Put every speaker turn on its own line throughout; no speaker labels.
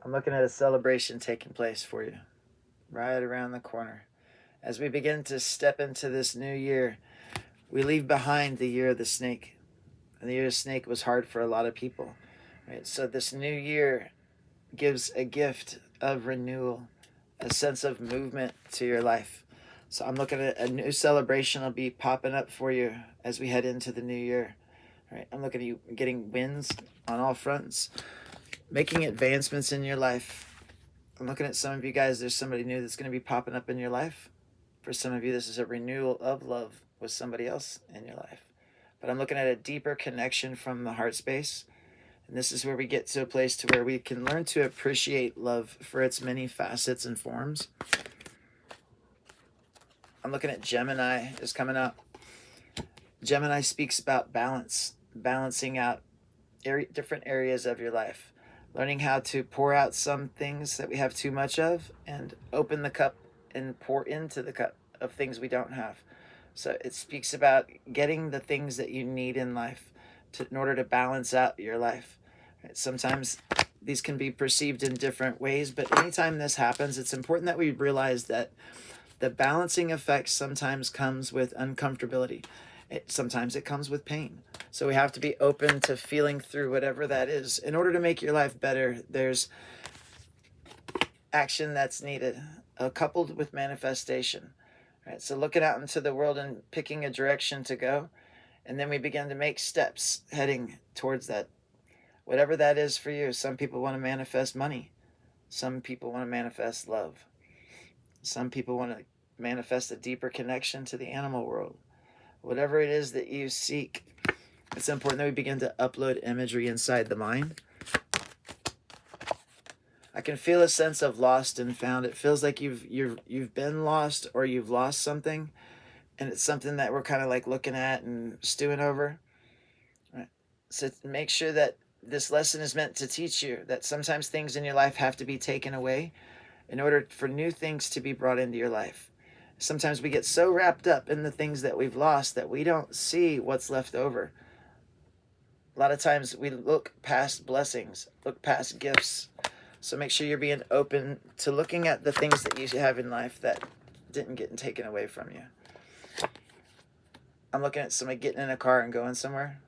I'm looking at a celebration taking place for you right around the corner. As we begin to step into this new year, we leave behind the year of the snake. And the year of the snake was hard for a lot of people. Right? So this new year gives a gift of renewal, a sense of movement to your life. So I'm looking at a new celebration will be popping up for you as we head into the new year. Right? I'm looking at you getting wins on all fronts, making advancements in your life. I'm looking at some of you guys, there's somebody new that's going to be popping up in your life. For some of you, this is a renewal of love with somebody else in your life. But I'm looking at a deeper connection from the heart space. And this is where we get to a place to where we can learn to appreciate love for its many facets and forms. I'm looking at Gemini is coming up. Gemini speaks about balance, balancing out different areas of your life, learning how to pour out some things that we have too much of and open the cup and pour into the cup of things we don't have. So it speaks about getting the things that you need in life in order to balance out your life. Sometimes these can be perceived in different ways, but anytime this happens, it's important that we realize that the balancing effect sometimes comes with uncomfortability. Sometimes it comes with pain. So we have to be open to feeling through whatever that is. In order to make your life better, there's action that's needed, coupled with manifestation. Right? So looking out into the world and picking a direction to go, and then we begin to make steps heading towards that. Whatever that is for you. Some people want to manifest money. Some people want to manifest love. Some people want to manifest a deeper connection to the animal world. Whatever it is that you seek, it's important that we begin to upload imagery inside the mind. I can feel a sense of lost and found. It feels like you've been lost or you've lost something, and it's something that we're kind of like looking at and stewing over. Right? So make sure that this lesson is meant to teach you that sometimes things in your life have to be taken away in order for new things to be brought into your life. Sometimes we get so wrapped up in the things that we've lost that we don't see what's left over. A lot of times we look past blessings, look past gifts. So make sure you're being open to looking at the things that you have in life that didn't get taken away from you. I'm looking at somebody getting in a car and going somewhere.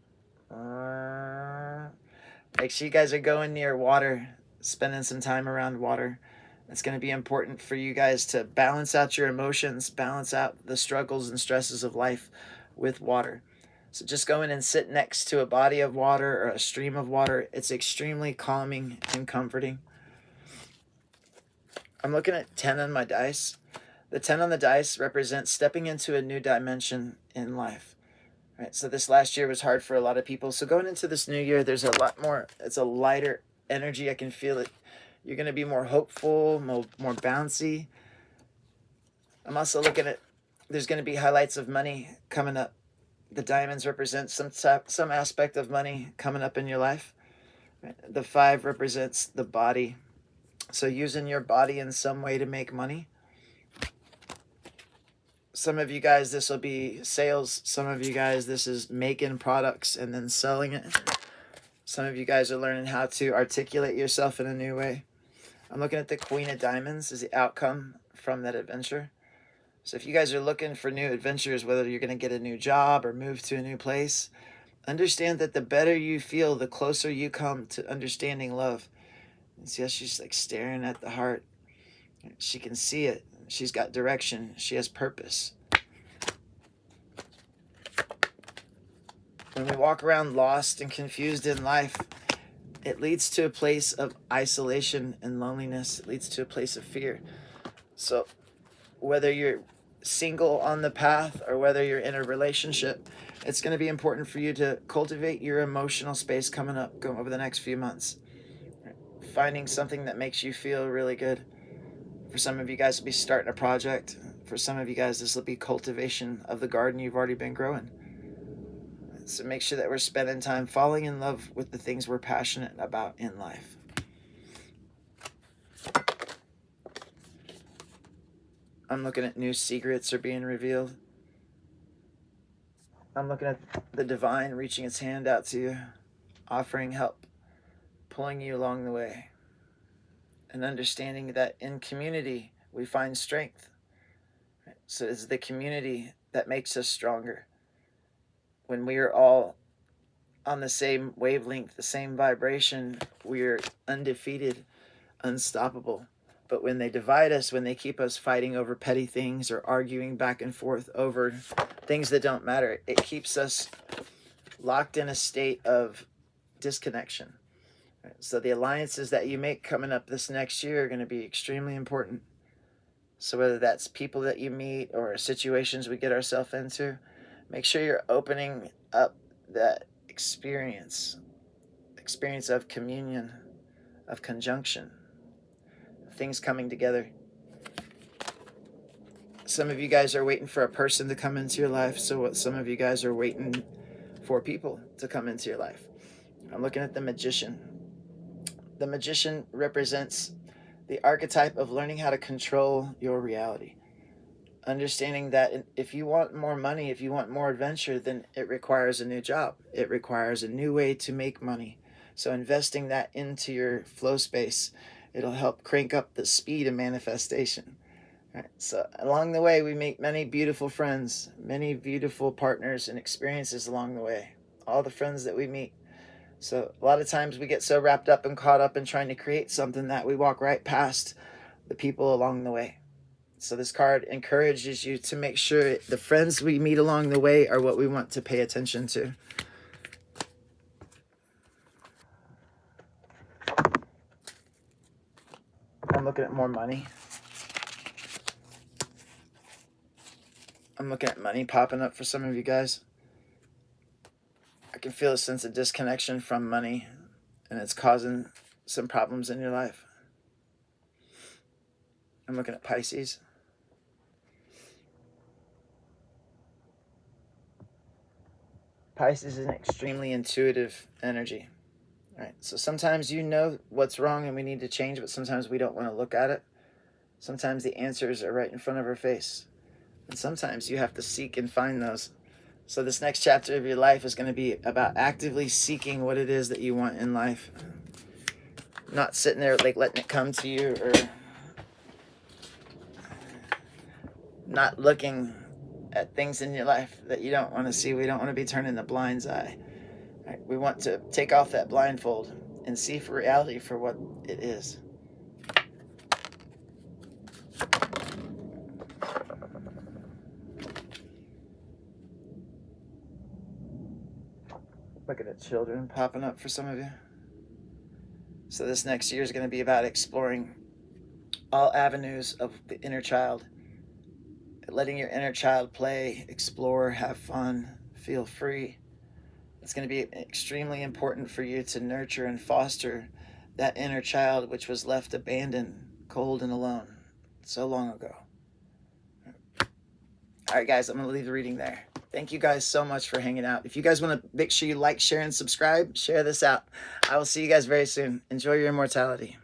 Make sure you guys are going near water, spending some time around water. It's going to be important for you guys to balance out your emotions, balance out the struggles and stresses of life with water. So just go in and sit next to a body of water or a stream of water. It's extremely calming and comforting. I'm looking at 10 on my dice. The 10 on the dice represents stepping into a new dimension in life. Right? So this last year was hard for a lot of people. So going into this new year, there's a lot more, it's a lighter energy. I can feel it. You're going to be more hopeful, more bouncy. I'm also looking at, there's going to be highlights of money coming up. The diamonds represent some aspect of money coming up in your life. The 5 represents the body. So using your body in some way to make money. Some of you guys, this will be sales. Some of you guys, this is making products and then selling it. Some of you guys are learning how to articulate yourself in a new way. I'm looking at the Queen of Diamonds as the outcome from that adventure. So if you guys are looking for new adventures, whether you're going to get a new job or move to a new place, understand that the better you feel, the closer you come to understanding love. And see how she's like staring at the heart. She can see it. She's got direction. She has purpose. When we walk around lost and confused in life, it leads to a place of isolation and loneliness. It leads to a place of fear. So whether you're single on the path or whether you're in a relationship, it's going to be important for you to cultivate your emotional space coming up, going over the next few months. Finding something that makes you feel really good. For some of you guys, it'll be starting a project. For some of you guys, this will be cultivation of the garden you've already been growing. So make sure that we're spending time falling in love with the things we're passionate about in life. I'm looking at new secrets are being revealed. I'm looking at the divine reaching its hand out to you, offering help, pulling you along the way. and understanding that in community we find strength. So it's the community that makes us stronger. When we are all on the same wavelength, the same vibration, we're undefeated, unstoppable. But when they divide us, when they keep us fighting over petty things or arguing back and forth over things that don't matter, it keeps us locked in a state of disconnection. So the alliances that you make coming up this next year are going to be extremely important. So whether that's people that you meet or situations we get ourselves into, make sure you're opening up that experience of communion, of conjunction, of things coming together. Some of you guys are waiting for a person to come into your life. So some of you guys are waiting for people to come into your life. I'm looking at the magician. The magician represents the archetype of learning how to control your reality. Understanding that if you want more money, if you want more adventure, then it requires a new job. It requires a new way to make money. So investing that into your flow space, it'll help crank up the speed of manifestation. Right. So along the way, we make many beautiful friends, many beautiful partners and experiences along the way. All the friends that we meet. So a lot of times we get so wrapped up and caught up in trying to create something that we walk right past the people along the way. So this card encourages you to make sure the friends we meet along the way are what we want to pay attention to. I'm looking at more money. I'm looking at money popping up for some of you guys. I can feel a sense of disconnection from money, and it's causing some problems in your life. I'm looking at Pisces. Pisces is an extremely intuitive energy. Right? So sometimes you know what's wrong and we need to change, but sometimes we don't want to look at it. Sometimes the answers are right in front of our face. And sometimes you have to seek and find those. So this next chapter of your life is going to be about actively seeking what it is that you want in life. Not sitting there like letting it come to you, or not looking at things in your life that you don't want to see. We don't want to be turning the blind eye. Right? We want to take off that blindfold and see for reality for what it is. Looking at children popping up for some of you. So this next year is going to be about exploring all avenues of the inner child. Letting your inner child play, explore, have fun, feel free. It's going to be extremely important for you to nurture and foster that inner child which was left abandoned, cold, and alone so long ago. All right, guys, I'm going to leave the reading there. Thank you guys so much for hanging out. If you guys want to make sure you like, share, and subscribe, share this out. I will see you guys very soon. Enjoy your immortality.